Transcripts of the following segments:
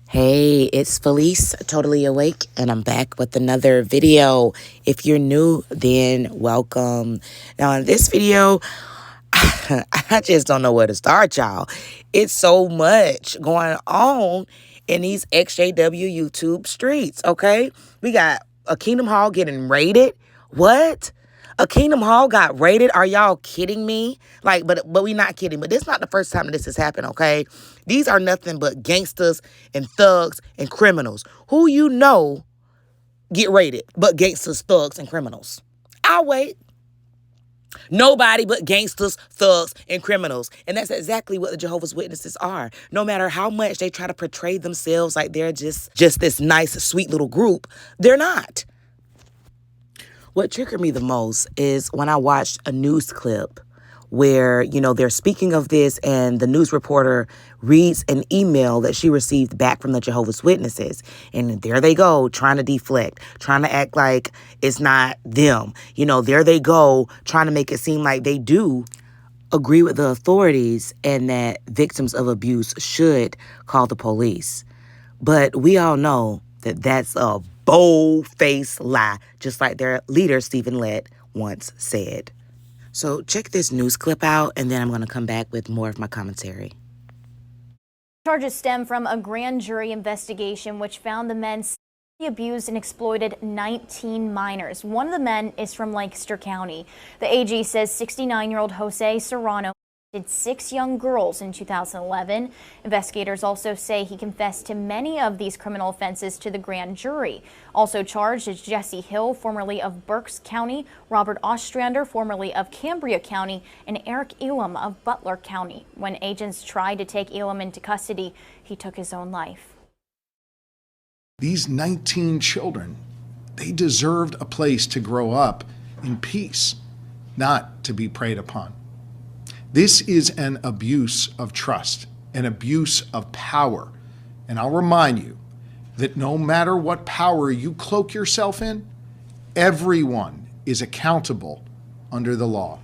Hey, it's Felice, totally awake, and I'm back with another video. If you're new, then welcome. Now, in this video, I just don't know where to start, y'all. It's so much going on in these XJW YouTube streets, okay? We got a Kingdom Hall getting raided. What? A Kingdom Hall got raided? Are y'all kidding me? But we not kidding. But this is not the first time that this has happened, okay? These are nothing but gangsters and thugs and criminals. Who you know get raided but gangsters, thugs, and criminals? I'll wait. Nobody but gangsters, thugs, and criminals. And that's exactly what the Jehovah's Witnesses are. No matter how much they try to portray themselves like they're just this nice, sweet little group, they're not. What triggered me the most is when I watched a news clip where, they're speaking of this and the news reporter reads an email that she received back from the Jehovah's Witnesses. And there they go, trying to deflect, trying to act like it's not them. There they go, trying to make it seem like they do agree with the authorities and that victims of abuse should call the police. But we all know that that's a bold-faced lie, just like their leader, Stephen Lett, once said. So check this news clip out, and then I'm going to come back with more of my commentary. Charges stem from a grand jury investigation which found the men abused and exploited 19 minors. One of the men is from Lancaster County. The AG says 69-year-old Jose Serrano did 6 young girls in 2011. Investigators also say he confessed to many of these criminal offenses to the grand jury. Also charged is Jesse Hill, formerly of Berks County, Robert Ostrander, formerly of Cambria County, and Eric Elam of Butler County. When agents tried to take Elam into custody, he took his own life. These 19 children, they deserved a place to grow up in peace, not to be preyed upon. This is an abuse of trust, an abuse of power. And I'll remind you that no matter what power you cloak yourself in, everyone is accountable under the law.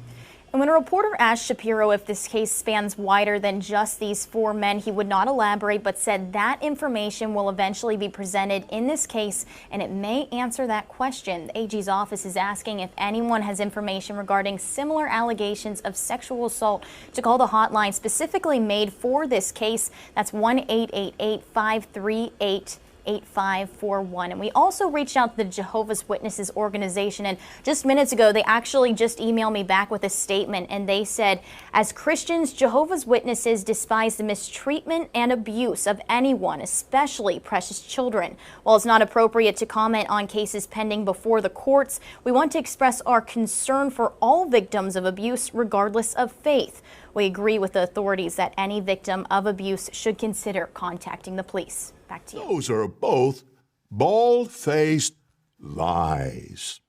And when a reporter asked Shapiro if this case spans wider than just these 4 men, he would not elaborate, but said that information will eventually be presented in this case, and it may answer that question. The AG's office is asking if anyone has information regarding similar allegations of sexual assault to call the hotline specifically made for this case. That's 1-888-538-8541. And we also reached out to the Jehovah's Witnesses organization, and just minutes ago they actually just emailed me back with a statement, and they said, as Christians, Jehovah's Witnesses despise the mistreatment and abuse of anyone, especially precious children. While it's not appropriate to comment on cases pending before the courts, we want to express our concern for all victims of abuse regardless of faith. We agree with the authorities that any victim of abuse should consider contacting the police. Back to you. Those are both bald-faced lies.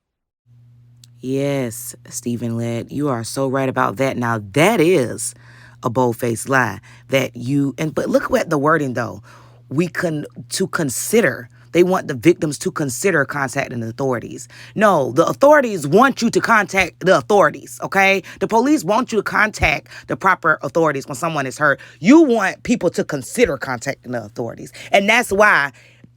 Yes, Stephen Lett, you are so right about that. Now, that is a bold-faced lie but look at the wording, though. To consider. They want the victims to consider contacting the authorities. No, the authorities want you to contact the authorities, okay? The police want you to contact the proper authorities when someone is hurt. You want people to consider contacting the authorities. And that's why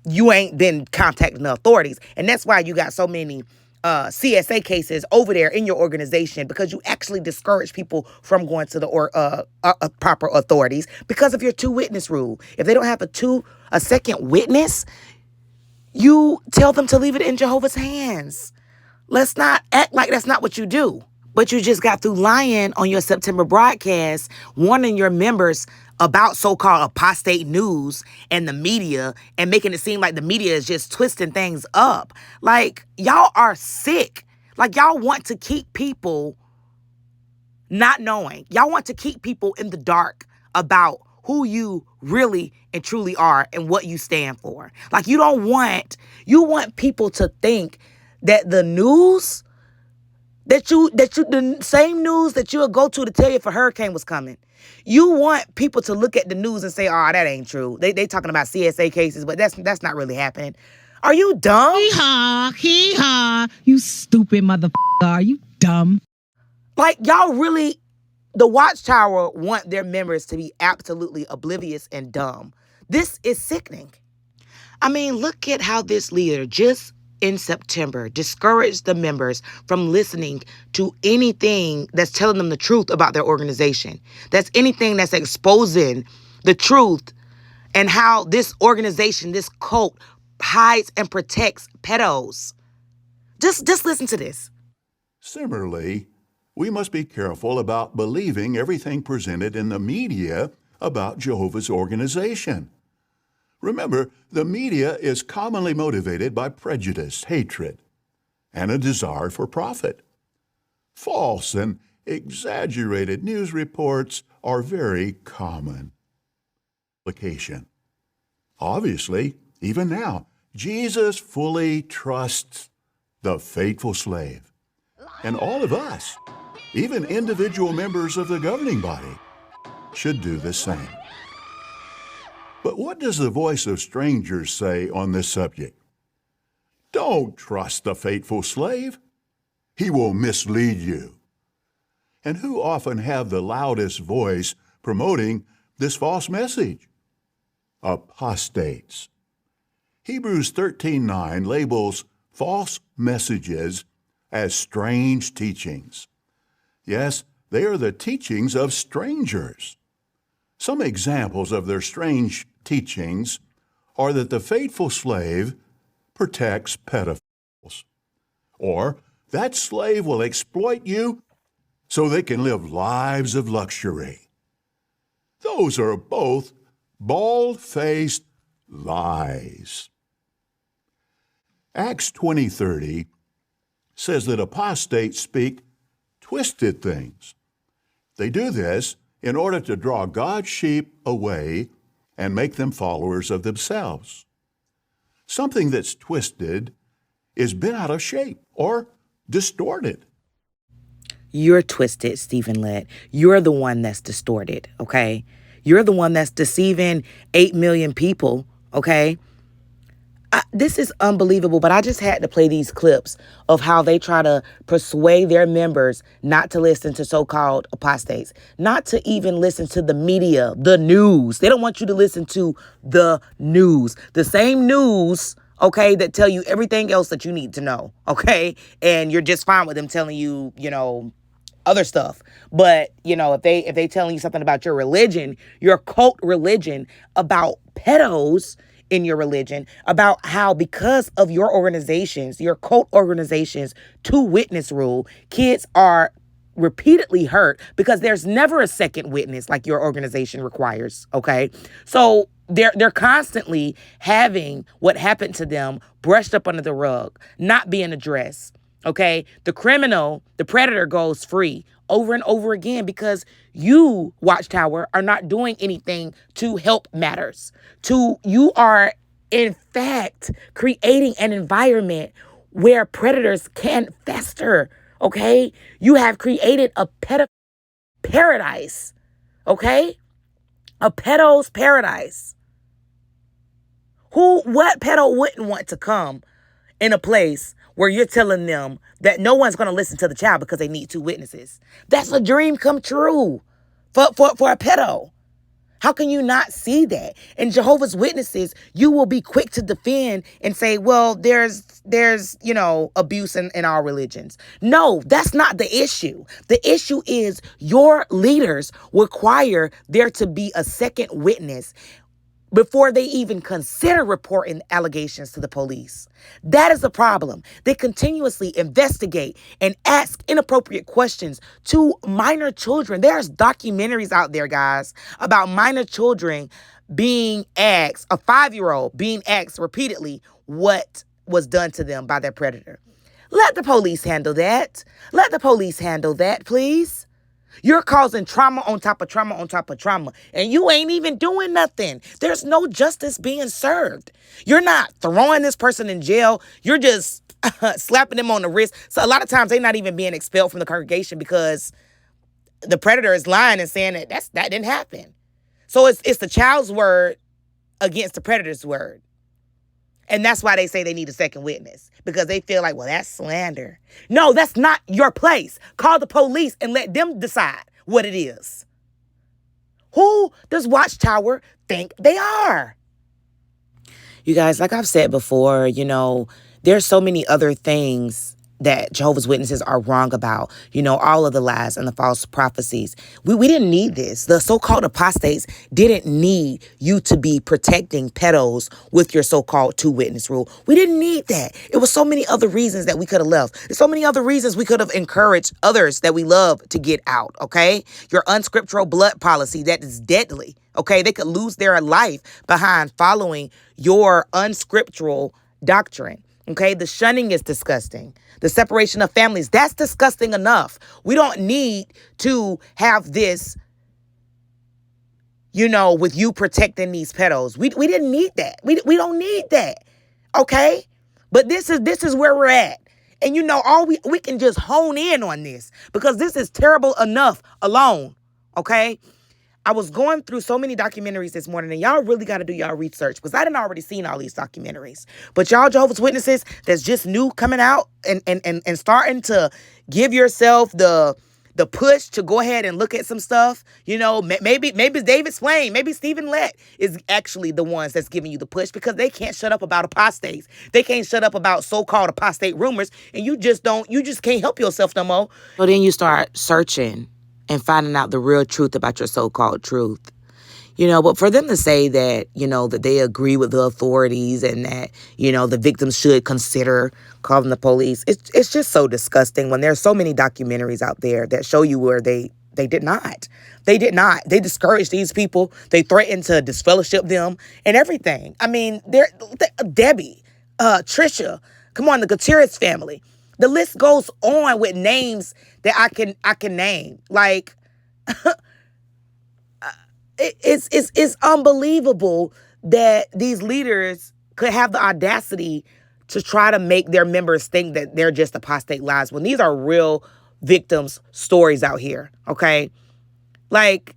you ain't been contacting the authorities. And that's why you got so many CSA cases over there in your organization, because you actually discourage people from going to the proper authorities because of your 2-witness rule. If they don't have a second witness, you tell them to leave it in Jehovah's hands. Let's not act like that's not what you do. But you just got through lying on your September broadcast, warning your members about so-called apostate news and the media, and making it seem like the media is just twisting things up. Like, y'all are sick. Like, y'all want to keep people not knowing. Y'all want to keep people in the dark about who you really and truly are and what you stand for. Like, you want people to think that the news the same news that you'll go to tell you if a hurricane was coming. You want people to look at the news and say, oh, that ain't true. They talking about CSA cases, but that's not really happening. Are you dumb? Hee-haw. You stupid motherfucker. Are you dumb? Like, y'all really, the Watchtower want their members to be absolutely oblivious and dumb. This is sickening. I mean, look at how this leader just in September discouraged the members from listening to anything that's telling them the truth about their organization. That's anything that's exposing the truth and how this organization, this cult, hides and protects pedos. Just listen to this. Similarly, we must be careful about believing everything presented in the media about Jehovah's organization. Remember, the media is commonly motivated by prejudice, hatred, and a desire for profit. False and exaggerated news reports are very common. Application. Obviously, even now, Jesus fully trusts the faithful slave. And all of us, even individual members of the governing body, should do the same. But what does the voice of strangers say on this subject? Don't trust the faithful slave. He will mislead you. And who often have the loudest voice promoting this false message? Apostates. Hebrews 13:9 labels false messages as strange teachings. Yes, they are the teachings of strangers. Some examples of their strange teachings are that the faithful slave protects pedophiles, or that slave will exploit you so they can live lives of luxury. Those are both bald-faced lies. Acts 20:30 says that apostates speak twisted things. They do this in order to draw God's sheep away and make them followers of themselves. Something that's twisted is bent out of shape or distorted. You're twisted, Stephen Lett. You're the one that's distorted, okay? You're the one that's deceiving 8 million people, okay? This is unbelievable, but I just had to play these clips of how they try to persuade their members not to listen to so-called apostates, not to even listen to the media, the news. They don't want you to listen to the news, the same news, okay, that tell you everything else that you need to know, okay? And you're just fine with them telling you, other stuff. But, if they telling you something about your religion, your cult religion, about pedos in your religion, about how because of your organizations, your cult organizations, 2-witness rule, kids are repeatedly hurt because there's never a second witness like your organization requires, okay? So they're constantly having what happened to them brushed up under the rug, not being addressed, okay? The criminal, the predator goes free over and over again because you, Watchtower, are not doing anything to help matters. You are, in fact, creating an environment where predators can fester, okay? You have created a pedo paradise, okay? A pedo's paradise. What pedo wouldn't want to come in a place where you're telling them that no one's going to listen to the child because they need 2 witnesses? That's a dream come true for a pedo. How can you not see that? And Jehovah's Witnesses, you will be quick to defend and say, well, there's abuse in our religions. No, that's not the issue. The issue is your leaders require there to be a second witness before they even consider reporting allegations to the police. That is the problem. They continuously investigate and ask inappropriate questions to minor children. There's documentaries out there, guys, about minor children being asked, a 5-year-old being asked repeatedly what was done to them by their predator. Let the police handle that. Let the police handle that, please. You're causing trauma on top of trauma on top of trauma, and you ain't even doing nothing. There's no justice being served. You're not throwing this person in jail. You're just slapping them on the wrist. So a lot of times they're not even being expelled from the congregation because the predator is lying and saying that didn't happen. So it's the child's word against the predator's word. And that's why they say they need a second witness, because they feel like, well, that's slander. No, that's not your place. Call the police and let them decide what it is. Who does Watchtower think they are? You guys, like I've said before, there's so many other things that Jehovah's Witnesses are wrong about, all of the lies and the false prophecies. We didn't need this. The so-called apostates didn't need you to be protecting pedos with your so-called two-witness rule. We didn't need that. It was so many other reasons that we could have left. There's so many other reasons we could have encouraged others that we love to get out, okay? Your unscriptural blood policy, that is deadly, okay? They could lose their life behind following your unscriptural doctrine. Okay, the shunning is disgusting. The separation of families, that's disgusting enough. We don't need to have this, with you protecting these pedos. We didn't need that. We don't need that. Okay? But this is where we're at. And all we can just hone in on this because this is terrible enough alone. Okay? I was going through so many documentaries this morning, and y'all really got to do y'all research because I didn't already seen all these documentaries. But y'all Jehovah's Witnesses that's just new coming out and starting to give yourself the push to go ahead and look at some stuff. Maybe David Swain, maybe Stephen Lett is actually the ones that's giving you the push because they can't shut up about apostates. They can't shut up about so-called apostate rumors, and you just can't help yourself no more. So then you start searching and finding out the real truth about your so-called truth. But for them to say that, that they agree with the authorities and that, the victims should consider calling the police, it's just so disgusting when there's so many documentaries out there that show you where they did not. They did not. They discouraged these people. They threatened to disfellowship them and everything. I mean, Debbie, Trisha, come on, the Gutierrez family. The list goes on with names that I can name. Like, it's unbelievable that these leaders could have the audacity to try to make their members think that they're just apostate lies when these are real victims' stories out here. Okay, like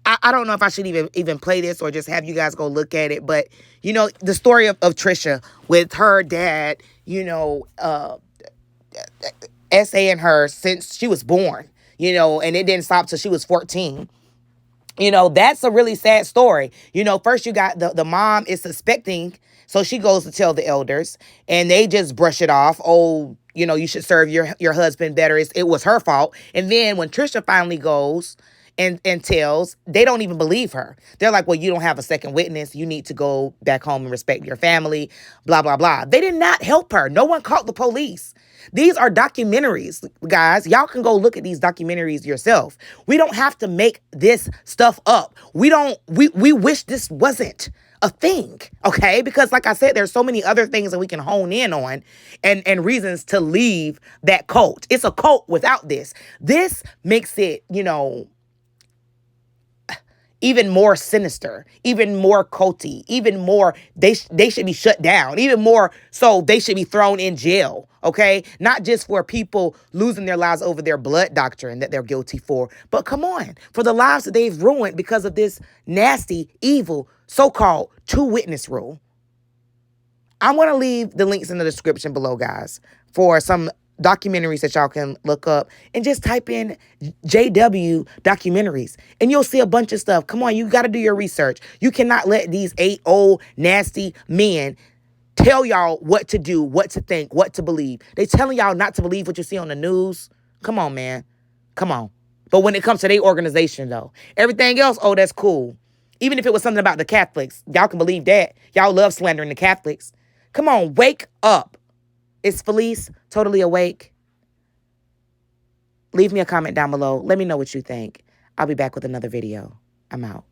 I don't know if I should even play this or just have you guys go look at it, but the story of Trisha with her dad, essaying her since she was born, and it didn't stop till she was 14. That's a really sad story. First you got the mom is suspecting, so she goes to tell the elders, and they just brush it off. Oh, you should serve your husband better. It was her fault. And then when Trisha finally goes and tells, they don't even believe her. They're like, well, you don't have a second witness. You need to go back home and respect your family, blah, blah, blah. They did not help her. No one called the police. These are documentaries, guys. Y'all can go look at these documentaries yourself. We don't have to make this stuff up. We wish this wasn't a thing, okay? Because like I said, there's so many other things that we can hone in on and reasons to leave that cult. It's a cult without this. This makes it, even more sinister, even more culty, even more, they should be shut down, even more so they should be thrown in jail, okay? Not just for people losing their lives over their blood doctrine that they're guilty for, but come on, for the lives that they've ruined because of this nasty, evil, so-called two-witness rule. I'm going to leave the links in the description below, guys, for some documentaries that y'all can look up and just type in JW documentaries and you'll see a bunch of stuff. Come on, you got to do your research. You cannot let these 8 old nasty men tell y'all what to do, what to think, what to believe. They telling y'all not to believe what you see on the news. Come on, man. Come on. But when it comes to their organization, though, everything else, oh, that's cool. Even if it was something about the Catholics, y'all can believe that. Y'all love slandering the Catholics. Come on, wake up. It's Felice, totally awake. Leave me a comment down below. Let me know what you think. I'll be back with another video. I'm out.